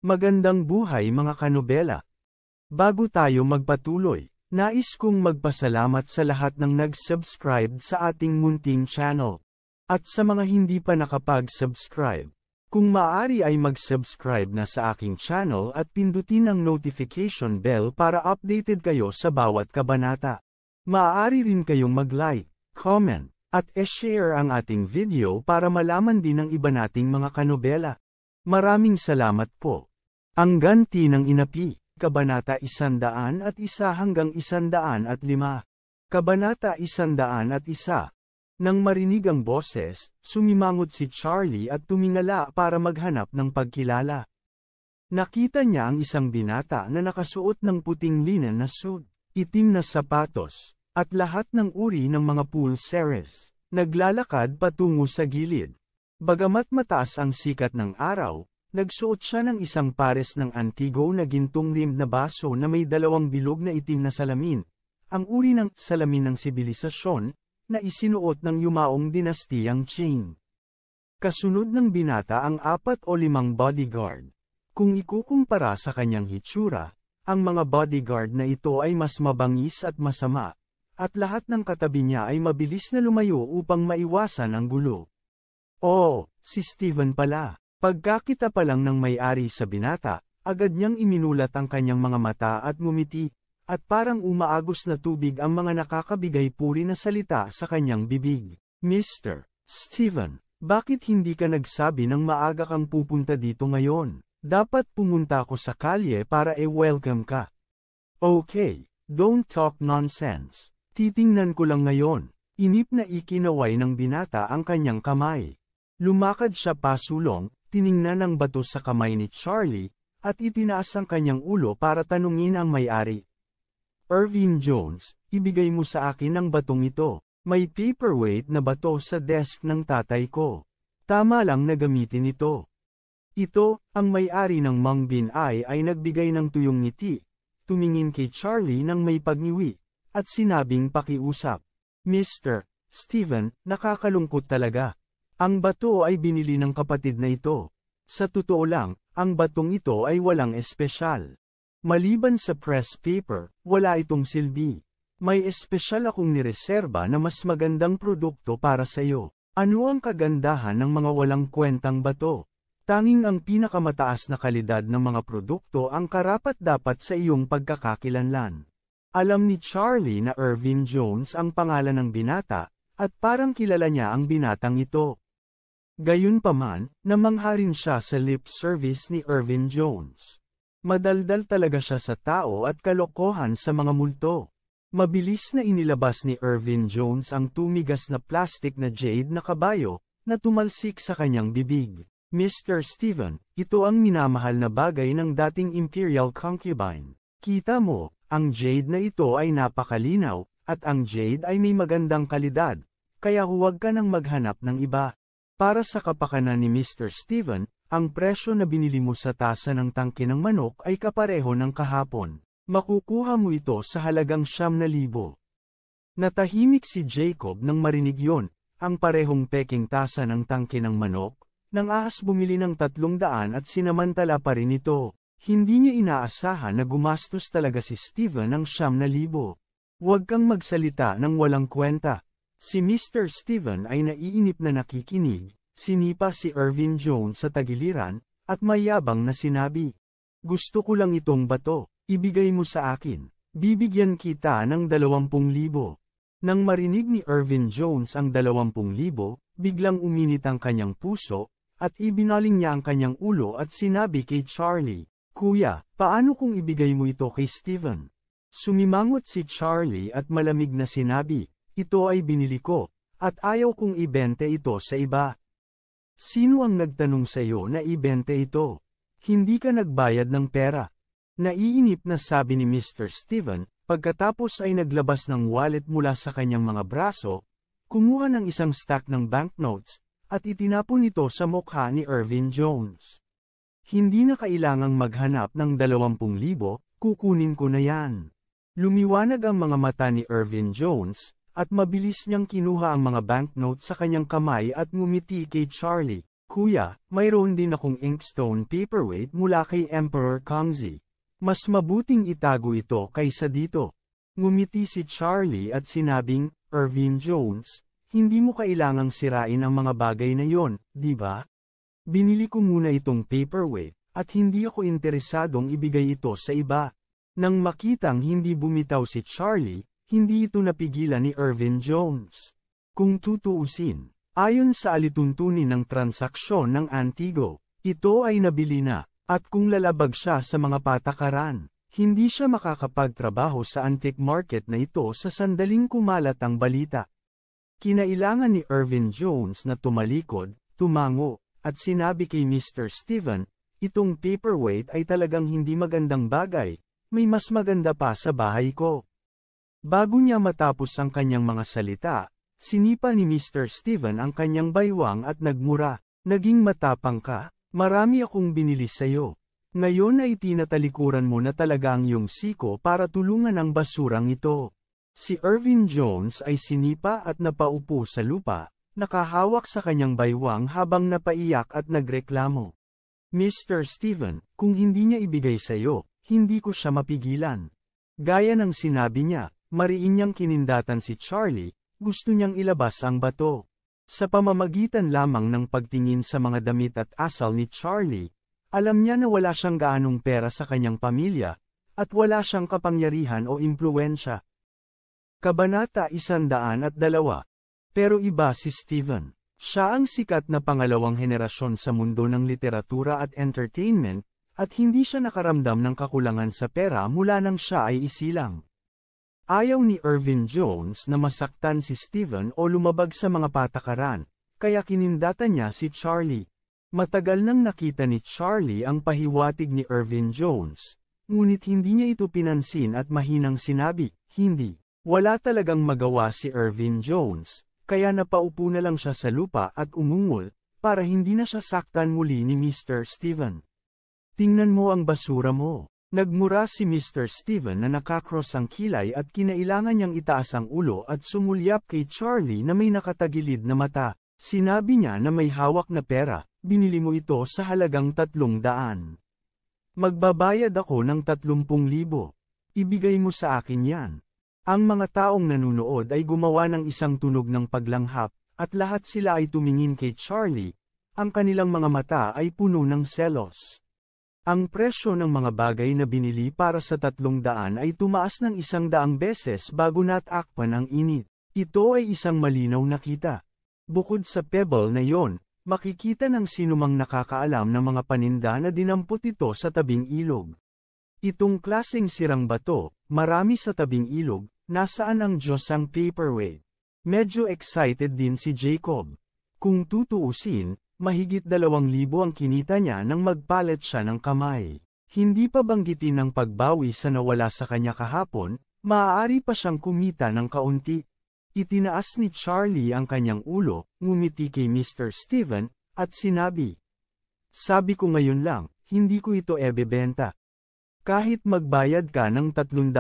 Magandang buhay mga kanobela. Bago tayo magpatuloy, nais kong magpasalamat sa lahat ng nag-subscribe sa ating munting channel. At sa mga hindi pa nakapag-subscribe, kung maaari ay mag-subscribe na sa aking channel at pindutin ang notification bell para updated kayo sa bawat kabanata. Maaari rin kayong mag-like, comment, at e-share ang ating video para malaman din ng iba nating mga kanobela. Maraming salamat po. Ang ganti ng inapi, Kabanata 101 hanggang 105. Kabanata 101. Nang marinig ang boses, sumimangot si Charlie at tumingala para maghanap ng pagkilala. Nakita niya ang isang binata na nakasuot ng puting linen na suit, itim na sapatos, at lahat ng uri ng mga pulseres. Naglalakad patungo sa gilid. Bagamat mataas ang sikat ng araw, nagsuot siya ng isang pares ng antigo na gintong rimmed na baso na may dalawang bilog na itim na salamin, ang uri ng salamin ng sibilisasyon, na isinuot ng yumaong dinastiyang Qing. Kasunod ng binata ang 4 o 5 bodyguard. Kung ikukumpara sa kanyang hitsura, ang mga bodyguard na ito ay mas mabangis at masama, at lahat ng katabi niya ay mabilis na lumayo upang maiwasan ang gulo. Oh, si Steven pala. Pagkakita pa lang ng may-ari sa binata, agad niyang iminulat ang kanyang mga mata at ngumiti, at parang umaagos na tubig ang mga nakakabigay puri na salita sa kanyang bibig. Mr. Steven, bakit hindi ka nagsabi ng maaga kang pupunta dito ngayon? Dapat pumunta ako sa kalye para welcome ka. Okay, don't talk nonsense. Titingnan ko lang ngayon. Inip na ikinaway ng binata ang kanyang kamay. Lumakad siya pasulong, tiningnan ang bato sa kamay ni Charlie, at itinaas ang kanyang ulo para tanungin ang may-ari. Irvin Jones, ibigay mo sa akin ang batong ito. May paperweight na bato sa desk ng tatay ko. Tama lang na gamitin ito. Ito, ang may-ari ng Mang Bin ay nagbigay ng tuyong ngiti, tumingin kay Charlie nang may pagniwi, at sinabing pakiusap. Mr. Steven, nakakalungkot talaga. Ang bato ay binili ng kapatid na ito. Sa totoo lang, ang batong ito ay walang espesyal. Maliban sa press paper, wala itong silbi. May espesyal akong nireserba na mas magandang produkto para sa iyo. Ano ang kagandahan ng mga walang kwentang bato? Tanging ang pinakamataas na kalidad ng mga produkto ang karapat-dapat sa iyong pagkakakilanlan. Alam ni Charlie na Irvin Jones ang pangalan ng binata, at parang kilala niya ang binatang ito. Gayunpaman, namangha rin siya sa lip service ni Irvin Jones. Madaldal talaga siya sa tao at kalokohan sa mga multo. Mabilis na inilabas ni Irvin Jones ang tumigas na plastic na jade na kabayo, na tumalsik sa kanyang bibig. Mr. Steven, ito ang minamahal na bagay ng dating imperial concubine. Kita mo, ang jade na ito ay napakalinaw, at ang jade ay may magandang kalidad, kaya huwag ka nang maghanap ng iba. Para sa kapakanan ni Mr. Steven, ang presyo na binili mo sa tasa ng tangke ng manok ay kapareho ng kahapon. Makukuha mo ito sa halagang 9,000. Natahimik si Jacob nang marinig yon, ang parehong peking tasa ng tangke ng manok, nang ahas bumili ng 300 at sinamantala pa rin ito. Hindi niya inaasahan na gumastos talaga si Steven ng 9,000. Huwag kang magsalita ng walang kwenta. Si Mr. Steven ay naiinip na nakikinig, sinipa si Irvin Jones sa tagiliran, at mayabang na sinabi. Gusto ko lang itong bato, ibigay mo sa akin, bibigyan kita ng 20,000. Nang marinig ni Irvin Jones ang 20,000, biglang uminit ang kanyang puso, at ibinaling niya ang kanyang ulo at sinabi kay Charlie, Kuya, paano kung ibigay mo ito kay Steven? Sumimangot si Charlie at malamig na sinabi, ito ay binili ko, at ayaw kong ibente ito sa iba. Sino ang nagtanong sa iyo na ibente ito? Hindi ka nagbayad ng pera. Naiinip na sabi ni Mr. Steven, pagkatapos ay naglabas ng wallet mula sa kanyang mga braso, kumuha ng isang stack ng banknotes, at itinapon ito sa mukha ni Irvin Jones. Hindi na kailangang maghanap ng 20,000, kukunin ko na yan. Lumiwanag ang mga mata ni Irvin Jones, at mabilis niyang kinuha ang mga banknote sa kanyang kamay at ngumiti kay Charlie. Kuya, mayroon din akong inkstone paperweight mula kay Emperor Kongzi. Mas mabuting itago ito kaysa dito. Ngumiti si Charlie at sinabing, Irvin Jones, hindi mo kailangang sirain ang mga bagay na yon, di ba? Binili ko muna itong paperweight, at hindi ako interesadong ibigay ito sa iba. Nang makitang hindi bumitaw si Charlie, hindi ito napigilan ni Irvin Jones. Kung tutuusin, ayon sa alituntunin ng transaksyon ng Antigo, ito ay nabili na, at kung lalabag siya sa mga patakaran, hindi siya makakapagtrabaho sa antique market na ito sa sandaling kumalat ang balita. Kinailangan ni Irvin Jones na tumalikod, tumango, at sinabi kay Mr. Steven, itong paperweight ay talagang hindi magandang bagay, may mas maganda pa sa bahay ko. Bago niya matapos ang kanyang mga salita, sinipa ni Mr. Steven ang kanyang baywang at nagmura, naging matapang ka, marami akong binili sa'yo. Ngayon ay tinatalikuran mo na talaga ang iyong siko para tulungan ang basurang ito. Si Irvin Jones ay sinipa at napaupo sa lupa, nakahawak sa kanyang baywang habang napaiyak at nagreklamo. Mr. Steven, kung hindi niya ibigay sa'yo, hindi ko siya mapigilan. Gaya ng sinabi niya, mariin niyang kinindatan si Charlie, gusto niyang ilabas ang bato. Sa pamamagitan lamang ng pagtingin sa mga damit at asal ni Charlie, alam niya na wala siyang gaanong pera sa kanyang pamilya, at wala siyang kapangyarihan o impluwensya. Kabanata 102. Pero iba si Steven. Siya ang sikat na pangalawang henerasyon sa mundo ng literatura at entertainment, at hindi siya nakaramdam ng kakulangan sa pera mula nang siya ay isilang. Ayaw ni Irvin Jones na masaktan si Steven o lumabag sa mga patakaran, kaya kinindatan niya si Charlie. Matagal nang nakita ni Charlie ang pahiwatig ni Irvin Jones, ngunit hindi niya ito pinansin at mahinang sinabi, hindi. Wala talagang magawa si Irvin Jones, kaya napaupo na lang siya sa lupa at umungol, para hindi na siya saktan muli ni Mr. Steven. Tingnan mo ang basura mo. Nagmura si Mr. Steven na nakakross ang kilay at kinailangan niyang itaas ang ulo at sumulyap kay Charlie na may nakatagilid na mata. Sinabi niya na may hawak na pera, binili mo ito sa halagang 300. Magbabayad ako ng 30,000. Ibigay mo sa akin yan. Ang mga taong nanunood ay gumawa ng isang tunog ng paglanghap, at lahat sila ay tumingin kay Charlie. Ang kanilang mga mata ay puno ng selos. Ang presyo ng mga bagay na binili para sa 300 ay tumaas ng 100 beses bago natakpan ang init. Ito ay isang malinaw na kita. Bukod sa pebble na yon, makikita ng sinumang nakakaalam ng mga paninda na dinampot ito sa tabing ilog. Itong klaseng sirang bato, marami sa tabing ilog, nasaan ang Diyos ang paperweight? Medyo excited din si Jacob. Kung tutuusin, mahigit 2,000 ang kinita niya nang magpalit siya ng kamay. Hindi pa banggitin ng pagbawi sa nawala sa kanya kahapon, maaari pa siyang kumita ng kaunti. Itinaas ni Charlie ang kanyang ulo, ngumiti kay Mr. Steven, at sinabi, sabi ko ngayon lang, hindi ko ito ebebenta. Kahit magbayad ka ng 300,000,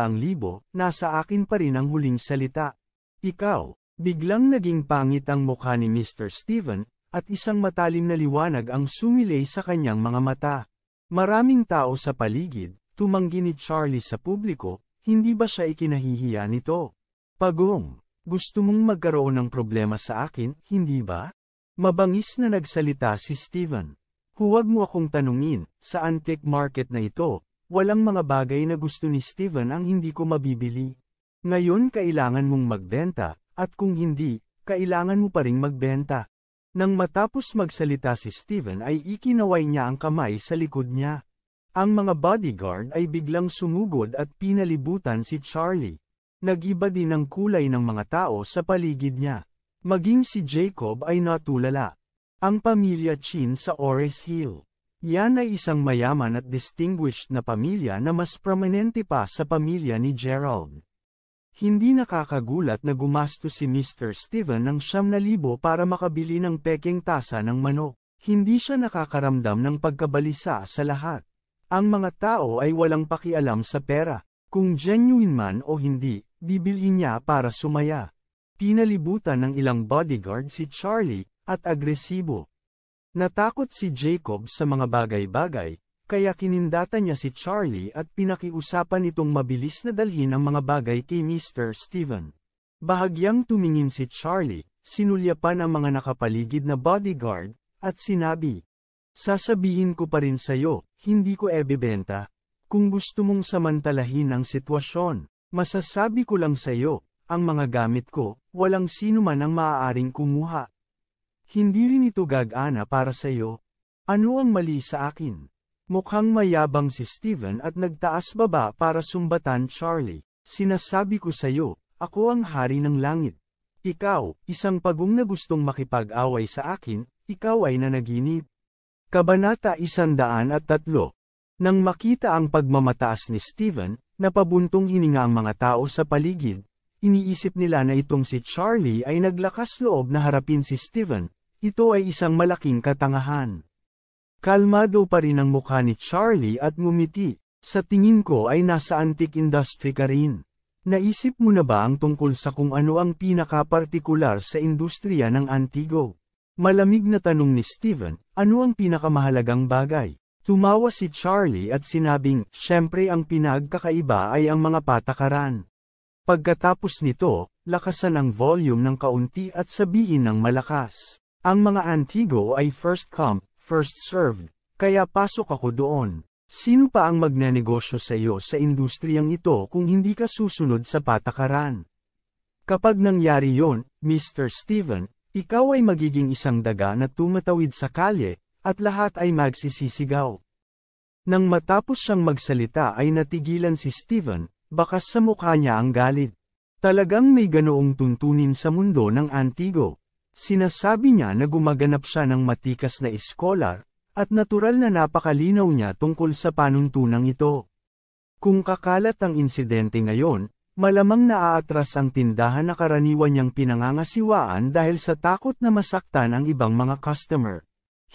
nasa akin pa rin ang huling salita. Ikaw, biglang naging pangit ang mukha ni Mr. Steven, at isang matalim na liwanag ang sumilay sa kanyang mga mata. Maraming tao sa paligid, tumanggi ni Charlie sa publiko, hindi ba siya ikinahihiya nito? Pagong, gusto mong magkaroon ng problema sa akin, hindi ba? Mabangis na nagsalita si Steven. Huwag mo akong tanungin, sa antique market na ito, walang mga bagay na gusto ni Steven ang hindi ko mabibili. Ngayon kailangan mong magbenta, at kung hindi, kailangan mo pa ring magbenta. Nang matapos magsalita si Steven ay ikinaway niya ang kamay sa likod niya. Ang mga bodyguard ay biglang sumugod at pinalibutan si Charlie. Nag-iba din ang kulay ng mga tao sa paligid niya. Maging si Jacob ay natulala. Ang pamilya Chin sa Ores Hill. Yan ay isang mayaman at distinguished na pamilya na mas prominente pa sa pamilya ni Gerald. Hindi nakakagulat na gumastos si Mr. Steven ng 9,000 para makabili ng peking tasa ng manok. Hindi siya nakakaramdam ng pagkabalisa sa lahat. Ang mga tao ay walang pakialam sa pera. Kung genuine man o hindi, bibilhin niya para sumaya. Pinalibutan ng ilang bodyguard si Charlie, at agresibo. Natakot si Jacob sa mga bagay-bagay, kaya kinindatan niya si Charlie at pinakiusapan itong mabilis na dalhin ang mga bagay kay Mr. Steven. Bahagyang tumingin si Charlie, sinulyapan ang mga nakapaligid na bodyguard, at sinabi, "Sasabihin ko pa rin sa'yo, hindi ko ebebenta. Kung gusto mong samantalahin ang sitwasyon, masasabi ko lang sa'yo, ang mga gamit ko, walang sino man ang maaaring kumuha. Hindi rin ito gagana para sa'yo. Ano ang mali sa akin?" Mukhang mayabang si Steven at nagtaas baba para sumbatan Charlie. "Sinasabi ko sa'yo, ako ang hari ng langit. Ikaw, isang pagong na gustong makipag-away sa akin, ikaw ay nanaginip." Kabanata 103. Nang makita ang pagmamataas ni Steven, napabuntong hininga ang mga tao sa paligid. Iniisip nila na itong si Charlie ay naglakas loob na harapin si Steven. Ito ay isang malaking katangahan. Kalmado pa rin ang mukha ni Charlie at ngumiti. "Sa tingin ko ay nasa antique industry ka rin. Naisip mo na ba ang tungkol sa kung ano ang pinaka-partikular sa industriya ng antigo?" Malamig na tanong ni Steven, "Ano ang pinakamahalagang bagay?" Tumawa si Charlie at sinabing, "Siyempre ang pinagkakaiba ay ang mga patakaran." Pagkatapos nito, lakasan ang volume ng kaunti at sabihin ng malakas, "Ang mga antigo ay first come, first served, kaya pasok ako doon. Sino pa ang magnenegosyo sa iyo sa industriyang ito kung hindi ka susunod sa patakaran?" Kapag nangyari yon, Mr. Steven, ikaw ay magiging isang daga na tumatawid sa kalye, at lahat ay magsisisigaw. Nang matapos siyang magsalita ay natigilan si Steven, bakas sa mukha niya ang galit. Talagang may ganoong tuntunin sa mundo ng antigo. Sinasabi niya na gumaganap siya ng matikas na iskolar, at natural na napakalinaw niya tungkol sa panuntunang ito. Kung kakalat ang insidente ngayon, malamang naaatras ang tindahan na karaniwan niyang pinangangasiwaan dahil sa takot na masaktan ang ibang mga customer.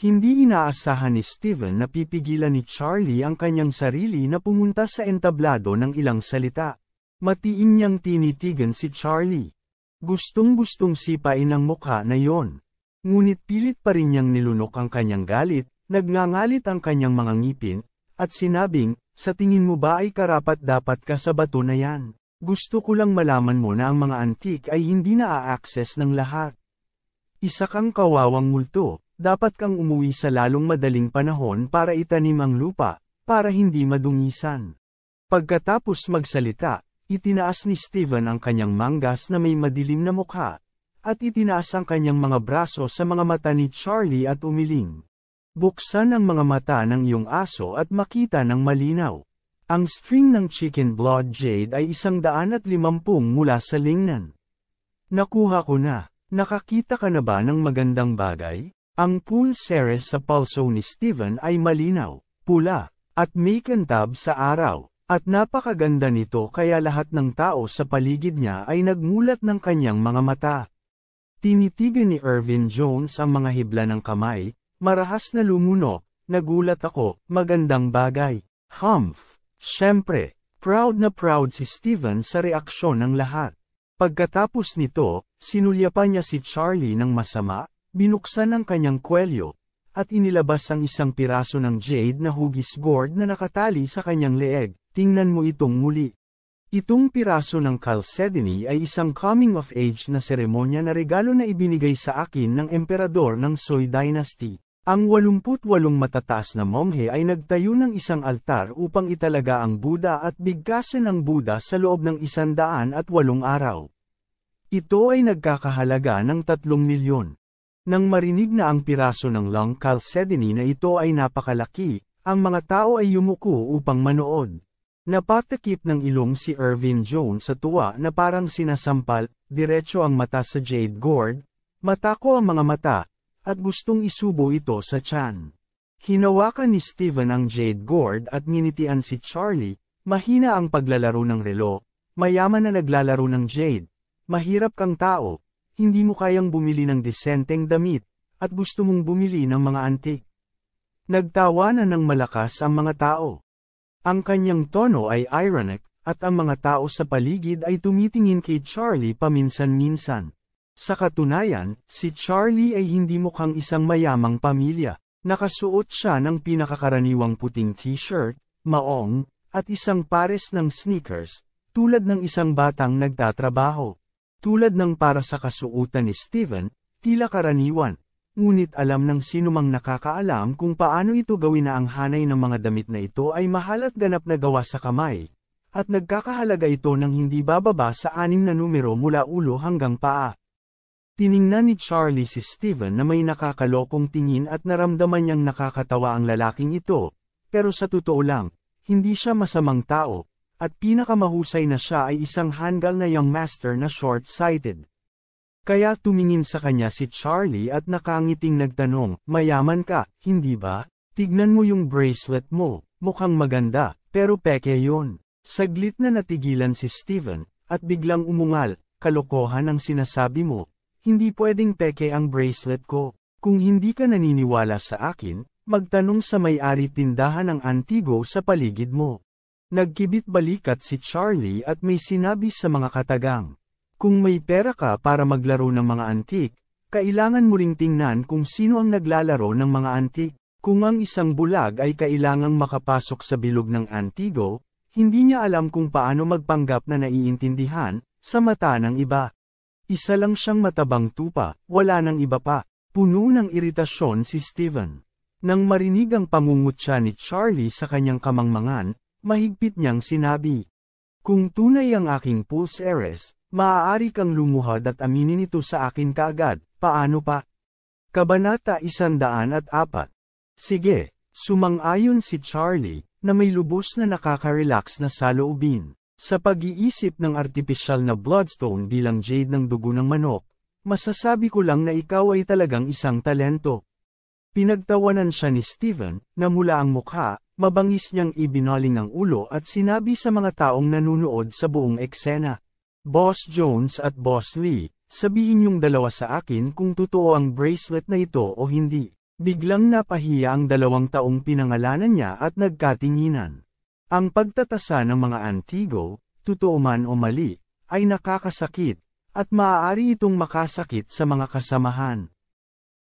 Hindi inaasahan ni Steven na pipigilan ni Charlie ang kanyang sarili na pumunta sa entablado ng ilang salita. Matiim niyang tinitigan si Charlie. Gustong-gustong sipain ang mukha na yon. Ngunit pilit pa rin niyang nilunok ang kanyang galit, nagngangalit ang kanyang mga ngipin, at sinabing, "Sa tingin mo ba ay karapat-dapat ka sa bato na yan? Gusto ko lang malaman mo na ang mga antik ay hindi na-a-access ng lahat. Isa kang kawawang multo, dapat kang umuwi sa lalong madaling panahon para itanim ang lupa, para hindi madungisan." Pagkatapos magsalita, itinaas ni Steven ang kanyang manggas na may madilim na mukha, at itinaas ang kanyang mga braso sa mga mata ni Charlie at umiling. "Buksan ang mga mata ng iyong aso at makita ng malinaw. Ang string ng chicken blood jade ay 150 mula sa lingnan. Nakuha ko na. Nakakita ka na ba ng magandang bagay?" Ang pulseres sa pulso ni Steven ay malinaw, pula, at may kantab sa araw, at napakaganda nito kaya lahat ng tao sa paligid niya ay nagmulat ng kanyang mga mata. Tinitigan ni Irvin Jones ang mga hibla ng kamay, marahas na lumunok, "Nagulat ako, magandang bagay." Humph! Siyempre, proud na proud si Steven sa reaksyon ng lahat. Pagkatapos nito, sinulyapan niya si Charlie ng masama, binuksan ang kanyang kwelyo, at inilabas ang isang piraso ng jade na hugis gourd na nakatali sa kanyang leeg. "Tingnan mo itong muli. Itong piraso ng chalcedony ay isang coming-of-age na seremonya na regalo na ibinigay sa akin ng emperador ng Sui Dynasty. Ang 88 matataas na monghe ay nagtayo ng isang altar upang italaga ang Buddha at bigkasin ang Buddha sa loob ng 108 araw. Ito ay nagkakahalaga ng 3 milyon. Nang marinig na ang piraso ng long chalcedony na ito ay napakalaki, ang mga tao ay yumuko upang manood. Napatakip ng ilong si Irvin Jones sa tuwa na parang sinasampal, diretso ang mata sa jade gourd, mata ko ang mga mata, at gustong isubo ito sa tiyan. Hinawakan ni Steven ang jade gourd at nginitian si Charlie, "Mahina ang paglalaro ng relo, mayaman na naglalaro ng jade, mahirap kang tao, hindi mo kayang bumili ng disenteng damit, at gusto mong bumili ng mga antik." Nagtawanan ng malakas ang mga tao. Ang kanyang tono ay ironic, at ang mga tao sa paligid ay tumitingin kay Charlie paminsan-minsan. Sa katunayan, si Charlie ay hindi mukhang isang mayamang pamilya. Nakasuot siya ng pinakakaraniwang puting t-shirt, maong, at isang pares ng sneakers, tulad ng isang batang nagtatrabaho. Tulad ng para sa kasuotan ni Steven, tila karaniwan. Ngunit alam ng sinumang nakakaalam kung paano ito gawin na ang hanay ng mga damit na ito ay mahal at ganap na gawa sa kamay. At nagkakahalaga ito ng hindi bababa sa 6 na numero mula ulo hanggang paa. Tiningnan ni Charlie si Steven na may nakakalokong tingin at naramdaman niyang nakakatawa ang lalaking ito, pero sa totoo lang, hindi siya masamang tao, at pinakamahusay na siya ay isang hanggal na young master na short-sighted. Kaya tumingin sa kanya si Charlie at nakangiting nagtanong, mayaman ka, hindi ba? Tignan mo yung bracelet mo, mukhang maganda, pero peke yon. Saglit na natigilan si Steven, at biglang umungal, kalokohan ang sinasabi mo. Hindi pwedeng peke ang bracelet ko. Kung hindi ka naniniwala sa akin, magtanong sa may-ari tindahan ng antigo sa paligid mo. Nagkibit balikat si Charlie at may sinabi sa mga katagang. Kung may pera ka para maglaro ng mga antik, kailangan mo ring tingnan kung sino ang naglalaro ng mga antik. Kung ang isang bulag ay kailangang makapasok sa bilog ng antigo, hindi niya alam kung paano magpanggap na naiintindihan, sa mata ng iba. Isa lang siyang matabang tupa, wala nang iba pa. Puno ng iritasyon si Steven. Nang marinig ang pangungutya ni Charlie sa kanyang kamangmangan, mahigpit niyang sinabi. Kung tunay ang aking pulse heiress, maaari kang lumuhad at aminin ito sa akin kaagad, paano pa? Kabanata 104. Sige, sumang-ayon si Charlie, na may lubos na nakaka-relax na saloobin. Sa pag-iisip ng artipisyal na bloodstone bilang jade ng dugo ng manok, masasabi ko lang na ikaw ay talagang isang talento. Pinagtawanan siya ni Steven, na mula ang mukha, mabangis niyang ibinaling ang ulo at sinabi sa mga taong nanunood sa buong eksena. Boss Jones at Boss Lee, sabihin niyong dalawa sa akin kung totoo ang bracelet na ito o hindi. Biglang napahiya ang 2 taong pinangalanan niya at nagkatinginan. Ang pagtatasa ng mga antigo, totoo man o mali, ay nakakasakit, at maaari itong makasakit sa mga kasamahan.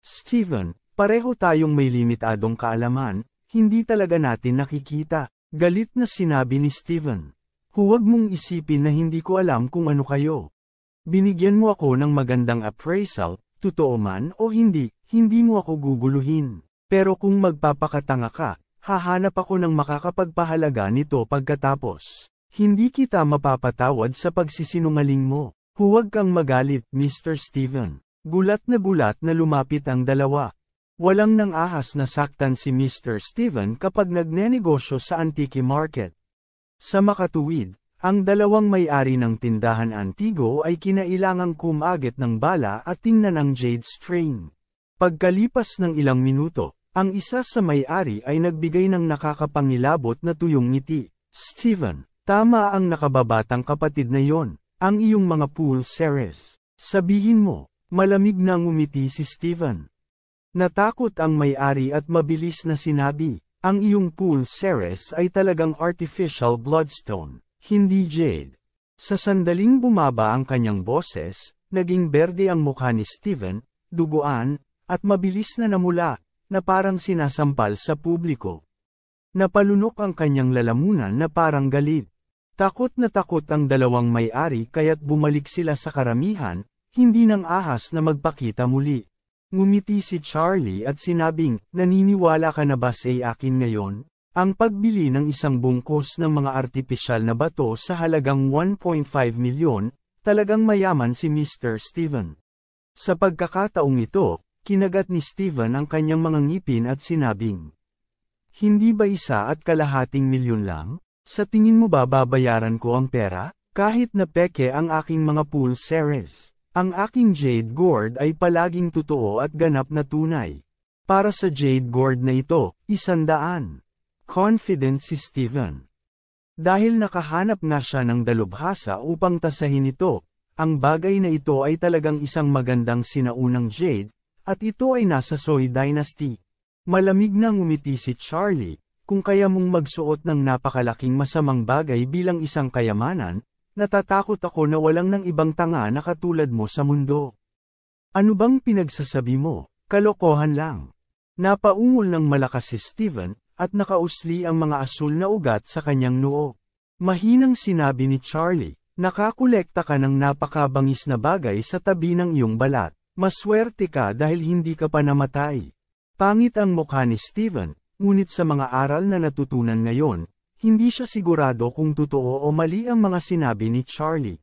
Steven, pareho tayong may limitadong kaalaman, hindi talaga natin nakikita. Galit na sinabi ni Steven. Huwag mong isipin na hindi ko alam kung ano kayo. Binigyan mo ako ng magandang appraisal, totoo man o hindi, hindi mo ako guguluhin. Pero kung magpapakatanga ka, hahanap ako ng makakapagpahalaga nito pagkatapos. Hindi kita mapapatawad sa pagsisinungaling mo. Huwag kang magalit, Mr. Steven. Gulat na lumapit ang dalawa. Walang nang ahas na saktan si Mr. Steven kapag nagnenegosyo sa Antique Market. Sa makatuwid, ang 2 may-ari ng tindahan antigo ay kinailangang kumagit ng bala at tingnan ang jade string. Pagkalipas ng ilang minuto, ang isa sa may-ari ay nagbigay ng nakakapangilabot na tuyong ngiti. Steven, tama ang nakababatang kapatid na yon, ang iyong mga pulse heiress. Sabihin mo, malamig na ngumiti si Steven. Natakot ang may-ari at mabilis na sinabi, ang iyong pulse heiress ay talagang artificial bloodstone, hindi jade. Sa sandaling bumaba ang kanyang boses, naging berde ang mukha ni Steven, duguan, at mabilis na namula, na parang sinasampal sa publiko. Napalunok ang kanyang lalamunan na parang galit. Takot na takot ang 2 may-ari kaya't bumalik sila sa karamihan, hindi nang ahas na magpakita muli. Ngumiti si Charlie at sinabing, naniniwala ka na ba sa akin ngayon? Ang pagbili ng isang bungkos ng mga artipisyal na bato sa halagang 1.5 milyon, talagang mayaman si Mr. Steven. Sa pagkakataong ito, kinagat ni Steven ang kanyang mga ngipin at sinabing, hindi ba 1.5 milyon lang? Sa tingin mo ba babayaran ko ang pera? Kahit na peke ang aking mga pulse heiress. Ang aking jade gourd ay palaging totoo at ganap na tunay. Para sa jade gourd na ito, 100. Confident si Steven. Dahil nakahanap na siya ng dalubhasa upang tasahin ito, ang bagay na ito ay talagang isang magandang sinaunang jade, at ito ay nasa Soi Dynasty. Malamig na ngumiti si Charlie, kung kaya mong magsuot ng napakalaking masamang bagay bilang isang kayamanan, natatakot ako na walang nang ibang tanga na katulad mo sa mundo. Ano bang pinagsasabi mo? Kalokohan lang. Napaungol ng malakas si Steven, at nakausli ang mga asul na ugat sa kanyang noo. Mahinang sinabi ni Charlie, nakakolekta ka ng napakabangis na bagay sa tabi ng iyong balat. Maswerte ka dahil hindi ka pa namatay. Pangit ang mukha ni Steven, ngunit sa mga aral na natutunan ngayon, hindi siya sigurado kung totoo o mali ang mga sinabi ni Charlie.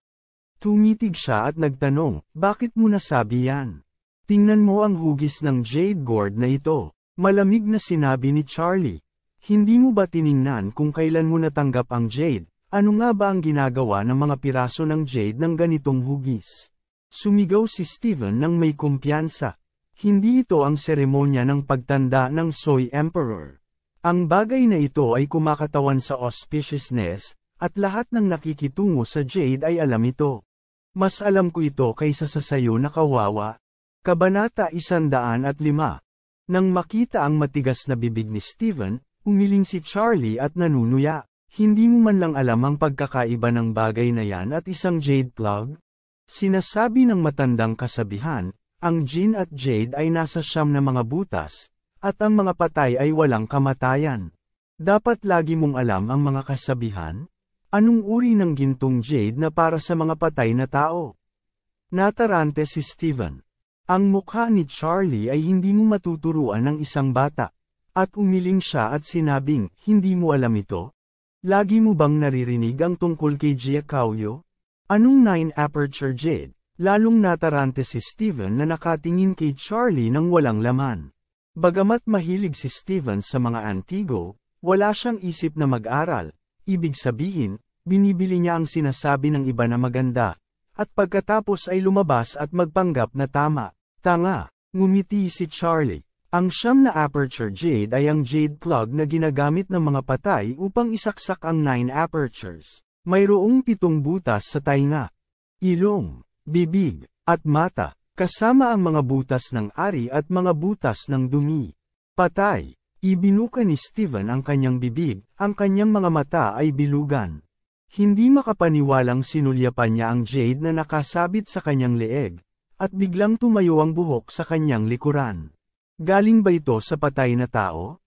Tumitig siya at nagtanong, bakit mo nasabi yan? Tingnan mo ang hugis ng jade gourd na ito. Malamig na sinabi ni Charlie. Hindi mo ba tiningnan kung kailan mo natanggap ang jade? Ano nga ba ang ginagawa ng mga piraso ng jade ng ganitong hugis? Sumigaw si Steven nang may kumpiyansa. Hindi ito ang seremonya ng pagtanda ng Soy Emperor. Ang bagay na ito ay kumakatawan sa auspiciousness, at lahat ng nakikitungo sa jade ay alam ito. Mas alam ko ito kaysa sa sayo na kawawa. Kabanata 105. Nang makita ang matigas na bibig ni Steven, umiling si Charlie at nanunuya. Hindi mo man lang alam ang pagkakaiba ng bagay na yan at isang jade plug? Sinasabi ng matandang kasabihan, ang jinn at jade ay nasa siyam na mga butas, at ang mga patay ay walang kamatayan. Dapat lagi mong alam ang mga kasabihan? Anong uri ng gintong jade na para sa mga patay na tao? Natarante si Steven. Ang mukha ni Charlie ay hindi mo matuturuan ng isang bata. At umiling siya at sinabing, hindi mo alam ito? Lagi mo bang naririnig ang tungkol kay Giacoyo? Anong 9 aperture jade? Lalong natarante si Steven na nakatingin kay Charlie nang walang laman. Bagamat mahilig si Steven sa mga antigo, wala siyang isip na mag-aral. Ibig sabihin, binibili niya ang sinasabi ng iba na maganda. At pagkatapos ay lumabas at magpanggap na tama. Tanga, ngumiti si Charlie. Ang siyam na aperture jade ay ang jade plug na ginagamit ng mga patay upang isaksak ang 9 apertures. Mayroong 7 butas sa tainga, ilong, bibig, at mata, kasama ang mga butas ng ari at mga butas ng dumi. Patay. Ibinuka ni Steven ang kanyang bibig, ang kanyang mga mata ay bilugan. Hindi makapaniwalang sinulyapan niya ang jade na nakasabit sa kanyang leeg, at biglang tumayo ang buhok sa kanyang likuran. Galing ba ito sa patay na tao?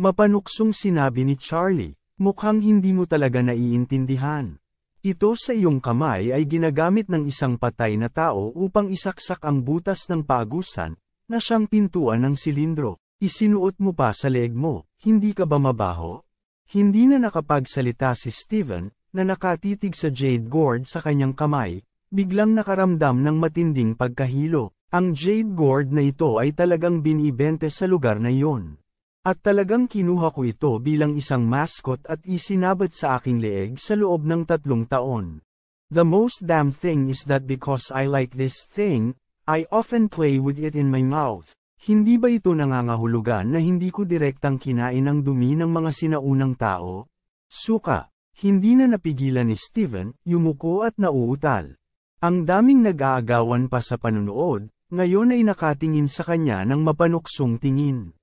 Mapanuksong sinabi ni Charlie, mukhang hindi mo talaga naiintindihan. Ito sa iyong kamay ay ginagamit ng isang patay na tao upang isaksak ang butas ng paagusan, na siyang pintuan ng silindro. Isinuot mo pa sa leeg mo, hindi ka ba mabaho? Hindi na nakapagsalita si Steven, na nakatitig sa jade gourd sa kanyang kamay, biglang nakaramdam ng matinding pagkahilo. Ang jade gourd na ito ay talagang binibente sa lugar na iyon. At talagang kinuha ko ito bilang isang mascot at isinabat sa aking leeg sa loob ng 3 taon. The most damn thing is that because I like this thing, I often play with it in my mouth. Hindi ba ito nangangahulugan na hindi ko direktang kinain ang dumi ng mga sinaunang tao? Suka. Hindi na napigilan ni Steven, yumuko at nauutal. Ang daming nag-aagawan pa sa panunood, ngayon ay nakatingin sa kanya ng mapanuksong tingin.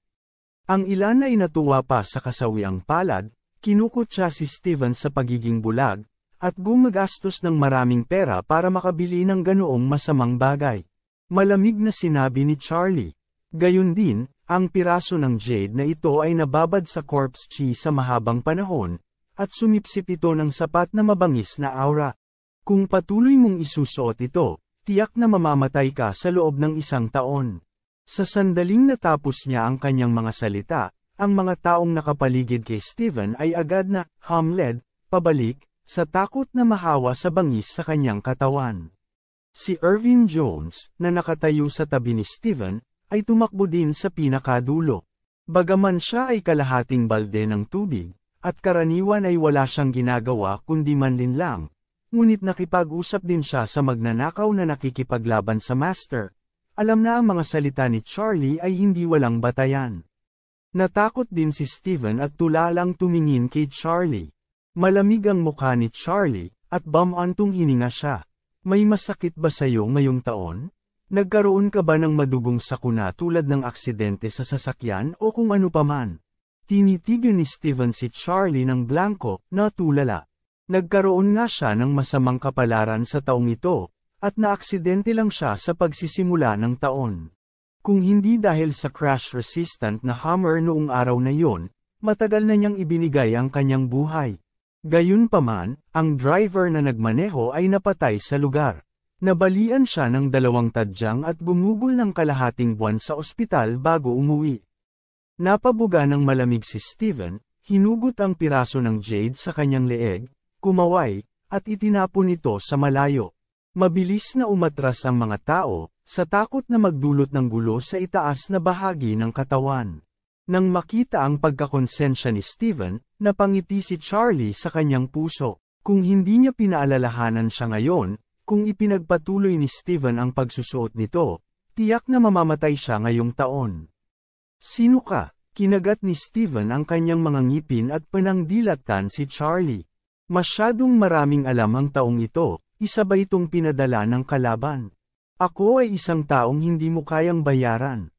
Ang ilan ay natuwa pa sa kasawiang palad, kinukutya si Steven sa pagiging bulag, at gumagastos ng maraming pera para makabili ng ganoong masamang bagay. Malamig na sinabi ni Charlie. Gayon din, ang piraso ng jade na ito ay nababad sa corpse chi sa mahabang panahon, at sumipsip ito ng sapat na mabangis na aura. Kung patuloy mong isusuot ito, tiyak na mamamatay ka sa loob ng 1 taon. Sa sandaling natapos niya ang kanyang mga salita, ang mga taong nakapaligid kay Steven ay agad na humled pabalik, sa takot na mahawa sa bangis sa kanyang katawan. Si Irvin Jones, na nakatayo sa tabi ni Steven, ay tumakbo din sa pinakadulo. Bagaman siya ay kalahating balde ng tubig, at karaniwan ay wala siyang ginagawa kundi manlinlang, ngunit nakipag-usap din siya sa magnanakaw na nakikipaglaban sa master. Alam na ang mga salita ni Charlie ay hindi walang batayan. Natakot din si Steven at tulalang tumingin kay Charlie. Malamig ang mukha ni Charlie, at bamantong hininga siya. May masakit ba sa'yo ngayong taon? Nagkaroon ka ba ng madugong sakuna tulad ng aksidente sa sasakyan o kung ano paman? Tinitigan ni Steven si Charlie ng blanko, na tulala. Nagkaroon nga siya ng masamang kapalaran sa taong ito, at naaksidente lang siya sa pagsisimula ng taon. Kung hindi dahil sa crash-resistant na Hummer noong araw na yon, matagal na niyang ibinigay ang kanyang buhay. Gayunpaman, ang driver na nagmaneho ay napatay sa lugar. Nabalian siya ng 2 tadyang at gumugol ng kalahating buwan sa ospital bago umuwi. Napabuga ng malamig si Steven, hinugot ang piraso ng jade sa kanyang leeg, kumaway, at itinapon ito sa malayo. Mabilis na umatras ang mga tao, sa takot na magdulot ng gulo sa itaas na bahagi ng katawan. Nang makita ang pagkakonsensya ni Steven, napangiti si Charlie sa kanyang puso. Kung hindi niya pinaalalahanan siya ngayon, kung ipinagpatuloy ni Steven ang pagsusuot nito, tiyak na mamamatay siya ngayong taon. Sino ka? Kinagat ni Steven ang kanyang mga ngipin at panangdilatan si Charlie. Masyadong maraming alam ang taong ito, isa ba itong pinadala ng kalaban? Ako ay isang taong hindi mo kayang bayaran.